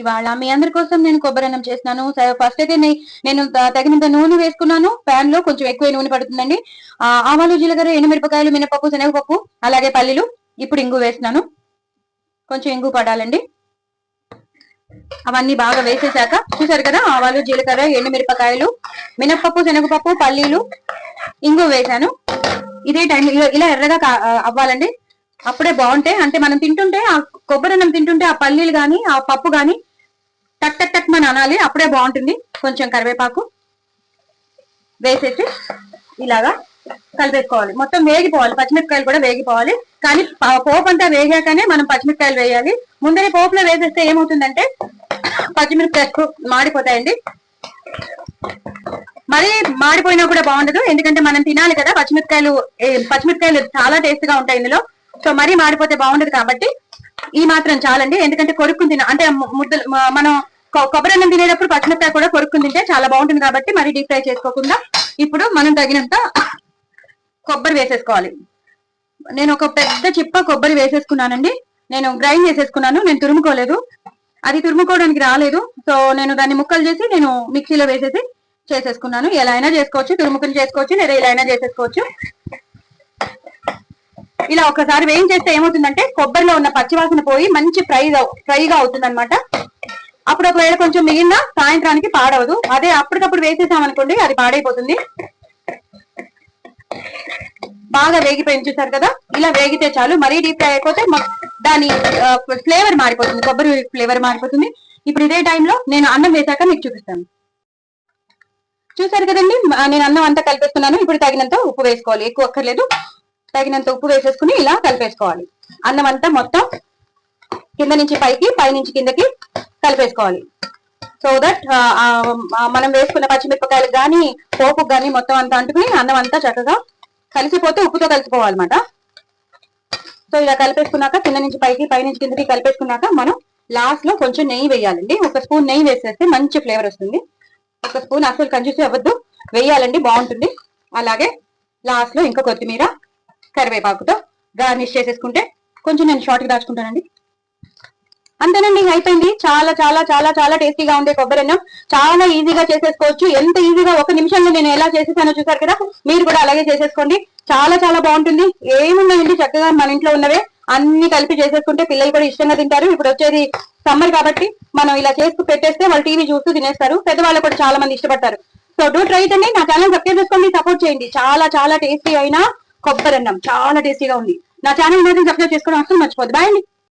ఇవాళ మీ అందరి కోసం నేను కొబ్బరి అన్నం చేస్తున్నాను. ఫస్ట్ అయితే నేను తగినంత నూనె వేసుకున్నాను. పాన్ లో కొంచెం ఎక్కువ నూనె పడుతుందండి. ఆవాలు, జీలకర్ర, ఎండుమిరపకాయలు, మినపప్పు, శనగపప్పు, అలాగే పల్లీలు. ఇప్పుడు ఇంగు వేస్తున్నాను. కొంచెం ఇంగు పడాలండి. అవన్నీ బాగా వేసేసాక చూసారు కదా, ఆవాలు, జీలకర్ర, ఎండుమిరపకాయలు, మినపప్పు, శనగపప్పు, పల్లీలు, ఇంగు వేసాను. ఇదే టైం ఇలా ఎర్రగా అవ్వాలండి. అప్పుడే బాగుంటాయి. అంటే మనం తింటుంటే, ఆ కొబ్బరి అన్నం తింటుంటే ఆ పల్లీలు గాని ఆ పప్పు గాని టక్ టక్ టక్ మన అనాలి. అప్పుడే బాగుంటుంది. కొంచెం కరివేపాకు వేసేసి ఇలాగా కలిపేసుకోవాలి. మొత్తం వేగిపోవాలి. పచ్చిమిరపకాయలు కూడా వేగిపోవాలి. కానీ పోపు అంతా వేగాకనే మనం పచ్చిమిరపకాయలు వేయాలి. ముందరే పోపులో వేసేస్తే ఏమవుతుందంటే పచ్చిమిరపకాయలు మాడిపోతాయండి. మరి మాడిపోయినా కూడా బాగుండదు. ఎందుకంటే మనం తినాలి కదా. పచ్చిమిరపకాయలు చాలా టేస్ట్ గా ఉంటాయి ఇందులో. సో మరీ మాడిపోతే బాగుండదు. కాబట్టి ఈ మాత్రం చాలండి. ఎందుకంటే కొరుక్కుని తిన అంటే ముద్దలు మనం కొబ్బరి అన్నం తినేటప్పుడు పచ్చిమిరపకాయ కూడా కొరుక్కుని తింటే చాలా బాగుంటుంది. కాబట్టి మరీ డీప్ ఫ్రై చేసుకోకుండా ఇప్పుడు మనం తగినంత కొబ్బరి వేసేసుకోవాలి. నేను ఒక పెద్ద చిప్ప కొబ్బరి వేసేసుకున్నానండి. నేను గ్రైండ్ చేసేసుకున్నాను. నేను తురుముకోలేదు. అది తురుముకోవడానికి రాలేదు. సో నేను దాన్ని ముక్కలు చేసి నేను మిక్సీలో వేసేసి చేసేసుకున్నాను. ఎలా అయినా చేసుకోవచ్చు. తురుముకుని చేసుకోవచ్చు, లేదా ఇలా అయినా చేసేసుకోవచ్చు. ఇలా ఒకసారి వేయించేస్తే ఏమవుతుందంటే కొబ్బరిలో ఉన్న పచ్చివాసన పోయి మంచి ఫ్రైగా అవుతుంది అనమాట. అప్పుడు ఒకవేళ కొంచెం మిగిలిన సాయంత్రానికి పాడవదు. అదే అప్పటికప్పుడు వేసేసామనుకోండి అది పాడైపోతుంది. బాగా వేగిపోయింది చూసారు కదా. ఇలా వేగితే చాలు. మరీ డీప్ ఫ్రై అయిపోతే దాని ఫ్లేవర్ మారిపోతుంది. కొబ్బరి ఫ్లేవర్ మారిపోతుంది. ఇప్పుడు ఇదే టైంలో నేను అన్నం వేసాక మీకు చూపిస్తాను. చూసారు కదండి, నేను అన్నం అంతా కలిపేస్తున్నాను. ఇప్పుడు తగినంత ఉప్పు వేసుకోవాలి. ఎక్కువ అక్కర్లేదు. తగినంత ఉప్పు వేసేసుకుని ఇలా కలిపేసుకోవాలి. అన్నం అంతా మొత్తం కింద నుంచి పైకి, పై నుంచి కిందకి కలిపేసుకోవాలి. సో దట్ మనం వేసుకున్న పచ్చిమిరపకాయలు కానీ పోపుకు కానీ మొత్తం అంతా అంటుకుని అన్నం అంతా చక్కగా కలిసిపోతే ఉప్పుతో కలిసిపోవాలన్నమాట. సో ఇలా కలిపేసుకున్నాక కింద నుంచి పైకి, పై నుంచి కిందకి కలిపేసుకున్నాక మనం లాస్ట్ లో కొంచెం నెయ్యి వేయాలండి. ఒక స్పూన్ నెయ్యి వేసేస్తే మంచి ఫ్లేవర్ వస్తుంది. ఒక స్పూన్ అసలు కంజూసి అవ్వద్దు, వేయాలండి, బాగుంటుంది. అలాగే లాస్ట్ లో ఇంకా కొత్తిమీర, కరివేపాకుతో గార్నిష్ చేసేసుకుంటే కొంచెం నేను షార్ట్గా దాచుకుంటానండి. అంతేనండి, అయిపోయింది. చాలా చాలా చాలా చాలా టేస్టీగా ఉండే కొబ్బరి అన్నం. చాలా ఈజీగా చేసేసుకోవచ్చు. ఎంత ఈజీగా 1 నిమిషంలో నేను ఎలా చేసేసానో చూసారు కదా. మీరు కూడా అలాగే చేసేసుకోండి. చాలా చాలా బాగుంటుంది. ఏమున్నాయండి, చక్కగా మన ఇంట్లో ఉన్నవే అన్ని కలిపి చేసేసుకుంటే పిల్లలు కూడా ఇష్టంగా తింటారు. ఇప్పుడు వచ్చేది సమ్మర్ కాబట్టి మనం ఇలా చేసి పెట్టేస్తే వాళ్ళు టీవీ చూస్తూ తినేస్తారు. పెద్దవాళ్ళు కూడా చాలా మంది ఇష్టపడతారు. సో డూ ట్రై అండి. నా ఛానల్ సబ్స్క్రైబ్ చేసుకోండి, సపోర్ట్ చేయండి. చాలా చాలా టేస్టీ అయినా కొబ్బరి అన్నం చాలా టేస్టీగా ఉంది. నా ఛానల్ మాత్రం సబ్స్క్రైబ్ చేసుకోవడం అసలు మర్చిపోద్దు. బాయ్ అండి.